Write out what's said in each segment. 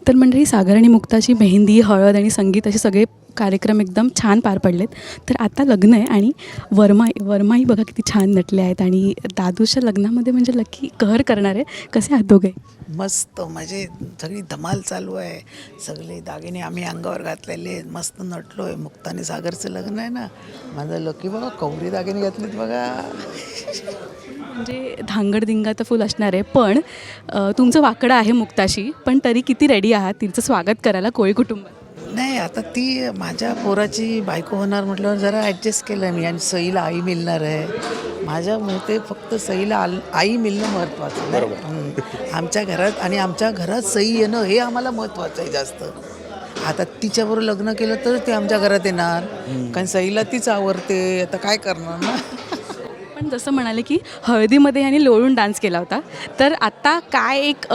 तर मंडळी, सागर आणि मुक्ताची मेहंदी, हळद आणि संगीत असे सगळे कार्यक्रम एकदम छान पार पडलेत. तर आता लग्न आहे आणि वर्माही बघा किती छान नटले आहेत आणि दादूच्या लग्नामध्ये म्हणजे लकी कहर करणार आहे. कसे आहात दोघे? मस्त, म्हणजे सगळी धमाल चालू आहे. सगळे दागिने आम्ही अंगावर घातलेले आहेत, मस्त नटलो आहे. मुक्ताने सागरचं लग्न आहे ना, माझं लकी बघा कवरी दागिने घातलेत बघा. म्हणजे धांगडधिंगा तर फुल असणार आहे. पण तुमचं वाकडं आहे मुक्ताशी, पण तरी किती रेडी आहात तिचं स्वागत करायला कोळी कुटुंबात? नाही, आता ती माझ्या पोराची बायको होणार म्हटल्यावर जरा ॲडजस्ट केलं मी. आणि सईला आई मिळणार आहे. माझ्या मते फक्त सईला आई मिळणं महत्त्वाचं नाही. आमच्या घरात आणि आमच्या घरात सई येणं हे आम्हाला महत्त्वाचं आहे जास्त. आता तिच्याबरोबर लग्न केलं तर ते आमच्या घरात येणार, कारण सईला तीच आवडते. आता काय करणार ना. पण जसं म्हणाले की हळदीमध्ये ह्याने लोळून डान्स केला होता, तर आता काय एक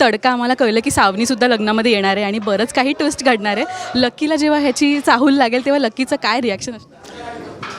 तडका आम्हाला कळलं की सावनीसुद्धा लग्नामध्ये येणार आहे आणि बरंच काही ट्विस्ट घडणार आहे. लकीला जेव्हा ह्याची चाहूल लागेल तेव्हा लकीचं काय रिॲक्शन असतं?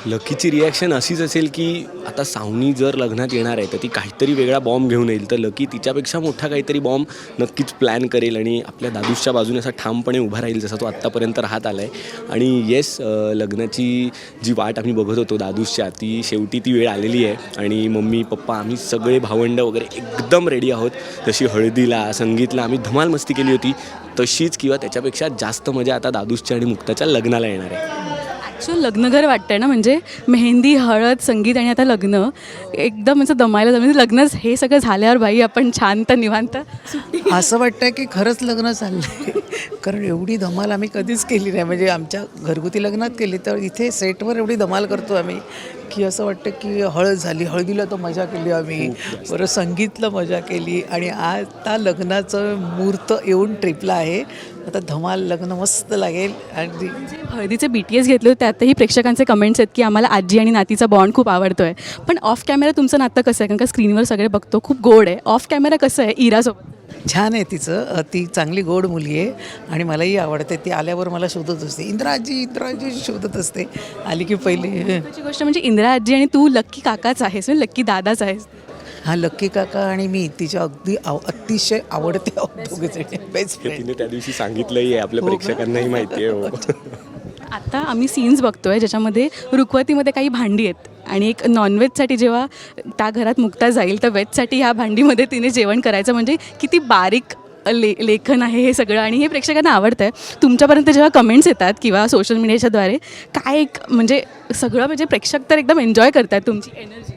लकीची रिॲक्शन अशीच असेल की आता सावनी जर लग्नात येणार आहे तर ती काहीतरी वेगळा बॉम्ब घेऊन येईल, तर लकी तिच्यापेक्षा मोठा काहीतरी बॉम्ब नक्कीच प्लॅन करेल आणि आपल्या दादूसच्या बाजूने असा ठामपणे उभा राहील जसा तो आत्तापर्यंत राहत आला आहे. आणि येस, लग्नाची जी वाट आम्ही बघत होतो दादूसच्या, ती शेवटी ती वेळ आलेली आहे. आणि मम्मी पप्पा आम्ही सगळे भावंडं वगैरे एकदम रेडी आहोत. जशी हळदीला संगीतला आम्ही धमाल मस्ती केली होती, तशीच किंवा त्याच्यापेक्षा जास्त मजा आता दादूसच्या आणि मुक्ताच्या लग्नाला येणार आहे. ॲक्च्युअल लग्नघर वाटतं आहे ना, म्हणजे मेहंदी, हळद, संगीत आणि आता लग्न एकदम असं दमायला जमलं. म्हणजे लग्नच हे सगळं झाल्यावर बाई आपण शांत निवांत असं वाटतं की खरंच लग्न चाललं आहे. कारण एवढी धमाल आम्ही कधीच केली नाही. म्हणजे आमच्या घरगुती लग्नात केली, तर इथे सेटवर एवढी धमाल करतो आम्ही की असं वाटतं की हळद झाली, हळदीला तर मजा केली आम्ही, बरं संगीतला मजा केली आणि आता लग्नाचं मुहूर्त येऊन ट्रिपला आहे. आता धमाल लग्न मस्त लागेल. आणि हळदीचे BTS घेतले होते, त्यातही प्रेक्षकांचे कमेंट्स आहेत की आम्हाला आजी आणि नातीचा बॉन्ड खूप आवडतो आहे. पण ऑफ कॅमेरा तुमचं नातं कसं आहे? कारण का स्क्रीनवर सगळे बघतो खूप गोड आहे. ऑफ कॅमेरा कसं आहे इरासोबत? छान आहे तिचं. ती चांगली गोड मुलगी आहे आणि मलाही आवडते. ती आल्यावर मला शोधत असते, इंद्राजी इंद्राजी शोधत असते. आली की पहिली त्याची गोष्ट म्हणजे इंदिरा आजी आणि तू लक्की काकाच आहेस, लक्की दादाच आहेस. हा लक्की काका आणि मी तिच्या अगदी अतिशय आवडते दोघेजण बेस्ट फ्रेंड. तिने त्या दिवशी सांगितलंही आहे, आपल्या प्रेक्षकांनाही माहिती आहे. हो. आता आम्ही सीन्स बघतोय ज्याच्यामध्ये रुखवतीमध्ये काही भांडी आहेत आणि एक नॉनव्हेजसाठी जेव्हा त्या घरात मुक्ता जाईल तर व्हेजसाठी ह्या भांडीमध्ये तिने जेवण करायचं. म्हणजे किती बारीक लेखन आहे हे सगळं आणि हे प्रेक्षकांना आवडतं आहे. तुमच्यापर्यंत जेव्हा कमेंट्स येतात किंवा सोशल मीडियाच्याद्वारे काय एक म्हणजे सगळं म्हणजे प्रेक्षक तर एकदम एन्जॉय करतात तुमची एनर्जी.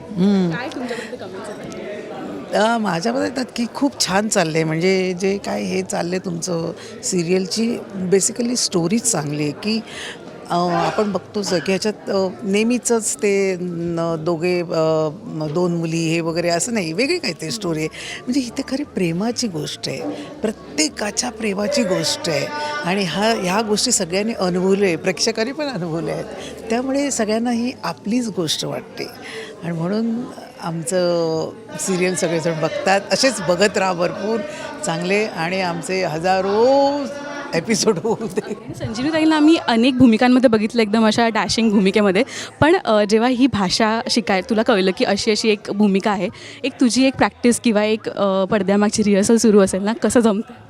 काय तुमच्यापर्यंत कमेंट्स येतात? माझ्यामध्ये येतात की खूप छान चाललं आहे. म्हणजे जे काय हे चाललं आहे तुमचं सिरियलची बेसिकली स्टोरीच चांगली आहे की आपण बघतोच की ह्याच्यात नेहमीचंच ते दोघे दोन मुली हे वगैरे असं नाही, वेगळी काय ते स्टोरी आहे. म्हणजे इथे खरी प्रेमाची गोष्ट आहे, प्रत्येकाच्या प्रेमाची गोष्ट आहे. आणि ह्या गोष्टी सगळ्यांनी अनुभवल्या आहे, प्रेक्षकांनी पण अनुभवल्या आहेत. त्यामुळे सगळ्यांना ही आपलीच गोष्ट वाटते आणि म्हणून आमचं सिरियल सगळेजण बघतात. असेच बघत राहा भरपूर चांगले आणि आमचे हजारो एपिसोड होऊ दे. संजीवनी ताईंना आम्ही अनेक भूमिकांमध्ये बघितलं, एकदम अशा डॅशिंग भूमिकेमध्ये. पण जेव्हा ही भाषा तुला कळलं की अशी अशी एक भूमिका आहे, एक तुझी एक प्रॅक्टिस किंवा एक पडद्यामागची रिहर्सल सुरू असेल ना, कसं जमतं?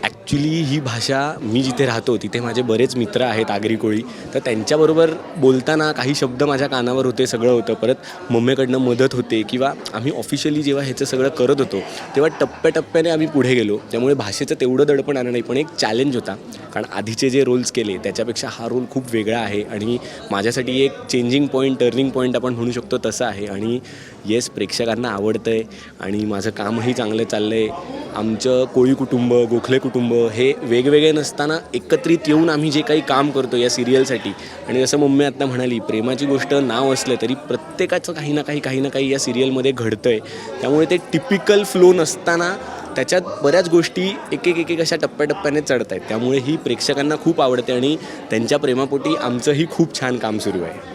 ॲक्च्युली ही भाषा मी जिथे राहतो तिथे माझे बरेच मित्र आहेत आगरी कोळी, तर त्यांच्याबरोबर बोलताना काही शब्द माझ्या कानावर होते, सगळं होतं. परत मम्मीकडनं मदत होते किंवा आम्ही ऑफिशियली जेव्हा ह्याचं सगळं करत होतो तेव्हा टप्प्याटप्प्याने आम्ही पुढे गेलो. त्यामुळे भाषेचं तेवढं दडपण आलं नाही, पण एक चॅलेंज होता. कारण आधीचे जे रोल्स केले त्याच्यापेक्षा हा रोल खूप वेगळा आहे आणि माझ्यासाठी एक चेंजिंग पॉईंट, टर्निंग पॉईंट आपण म्हणू शकतो तसं आहे. आणि येस, प्रेक्षकांना आवडतं आहे आणि माझं कामही चांगलं चाललं आहे. आमचं कोळी कुटुंब, गोखले कुटुंब हे वेगवेगळे नसताना एकत्रित येऊन आम्ही जे काही काम करतो या सिरियलसाठी, आणि जसं मम्मी आत्ता म्हणाली प्रेमाची गोष्ट नाव असलं तरी प्रत्येकाचं काही ना काही या सिरियलमध्ये घडतं आहे. त्यामुळे ते टिपिकल फ्लो नसताना त्याच्यात बऱ्याच गोष्टी एक एक अशा टप्प्याटप्प्याने चढत आहेत. त्यामुळे ही प्रेक्षकांना खूप आवडते आणि त्यांच्या प्रेमापोटी आमचंही खूप छान काम सुरू आहे.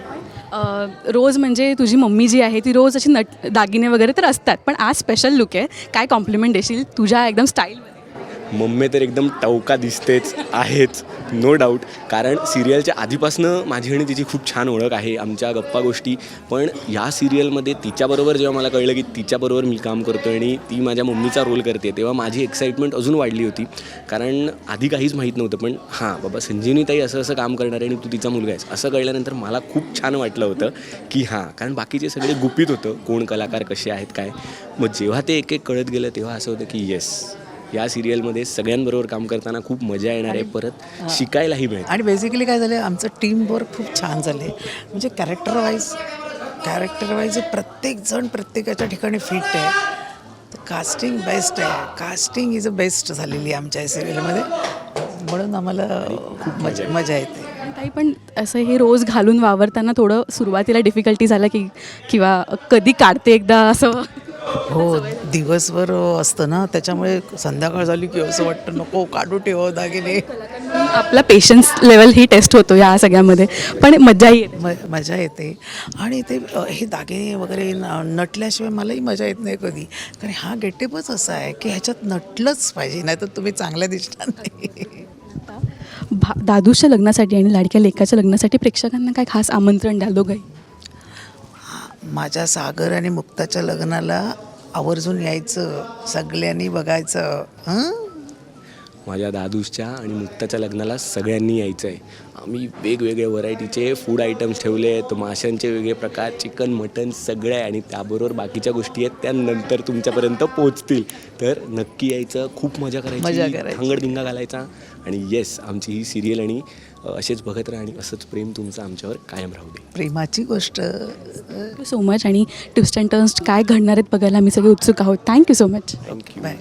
रोज म्हणजे तुझी मम्मी जी आहे ती रोज अशी दागिने वगैरे तर असतात, पण आज स्पेशल लुक आहे. काय कॉम्प्लिमेंट देशील तुझ्या एकदम स्टाईलमध्ये? मम्मी तर एकदम टवका दिसतेच आहेच, नो डाऊट. कारण सिरियलच्या आधीपासनं माझी आणि तिची खूप छान ओळख आहे, आमच्या गप्पा गोष्टी. पण या सिरियलमध्ये तिच्याबरोबर जेव्हा मला कळलं की तिच्याबरोबर मी काम करतो आणि ती माझ्या मम्मीचा रोल करते, तेव्हा माझी एक्साइटमेंट अजून वाढली होती. कारण आधी काहीच माहीत नव्हतं, पण हां बाबा संजीवनीताई असं असं काम करणार आहे आणि तू तिचा मुलगा आहेस असं कळल्यानंतर मला खूप छान वाटलं होतं की हां, कारण बाकीचे सगळे गुपित होतं, कोण कलाकार कसे आहेत काय. मग जेव्हा ते एक एक कळत गेलं तेव्हा असं होतं की येस, या सिरियलमध्ये सगळ्यांबरोबर काम करताना खूप मजा येणार आहे, परत शिकायलाही मिळेल. आणि बेसिकली काय झालं, आमचं टीमवर्क खूप छान झालं आहे. म्हणजे कॅरेक्टर वाईज प्रत्येकजण प्रत्येकाच्या ठिकाणी फिट आहे. कास्टिंग बेस्ट आहे, कास्टिंग इज अ बेस्ट झालेली आहे आमच्या सिरियलमध्ये, म्हणून आम्हाला खूप मजा येते. ताई पण असं हे रोज घालून वावरताना थोडं सुरुवातीला डिफिकल्टी झालं की किंवा कधी काढते एकदा असं? हो, दिवसभर असतं ना, त्याच्यामुळे संध्याकाळ झाली की असं वाटतं नको काढू ठेव दागिने. आपला पेशन्स लेवल ही टेस्ट होतो या सगळ्यामध्ये, पण मजाही येते. मजा येते. आणि ते हे दागिने वगैरे नटल्याशिवाय मलाही मजा येत नाही कधी, कारण हा गेटअपच असा आहे की ह्याच्यात नटलंच पाहिजे, नाही तर तुम्ही चांगल्या दिसणार नाही. दादूच्या लग्नासाठी आणि लाडक्या लेकाच्या लग्नासाठी प्रेक्षकांना काय खास आमंत्रण द्याल दोघंही? माझ्या सागर आणि मुक्ताच्या लग्नाला आवर्जून यायचं, सगळ्यांनी बघायचं. माझ्या दादूच्या आणि मुक्ताच्या लग्नाला सगळ्यांनी यायचं आहे. आम्ही वेगवेगळे व्हरायटीचे फूड आयटम्स ठेवले आहेत, माशांचे वेगळे प्रकार, चिकन मटन सगळे आहे, आणि त्याबरोबर बाकीच्या गोष्टी आहेत त्या नंतर तुमच्यापर्यंत पोहोचतील. तर नक्की यायचं, खूप मजा करायची, हंगडधिंगा घालायचा. आणि येस, आमची ही सिरियल आणि असेच बघत राहा आणि असंच प्रेम तुमचं आमच्यावर कायम राहू दे. प्रेमाची गोष्ट. Thank you so much. आणि ट्विस्ट अँड टर्न्स काय घडणार आहेत बघायला आम्ही सगळे उत्सुक आहोत. Thank you so much. Thank you. Bye.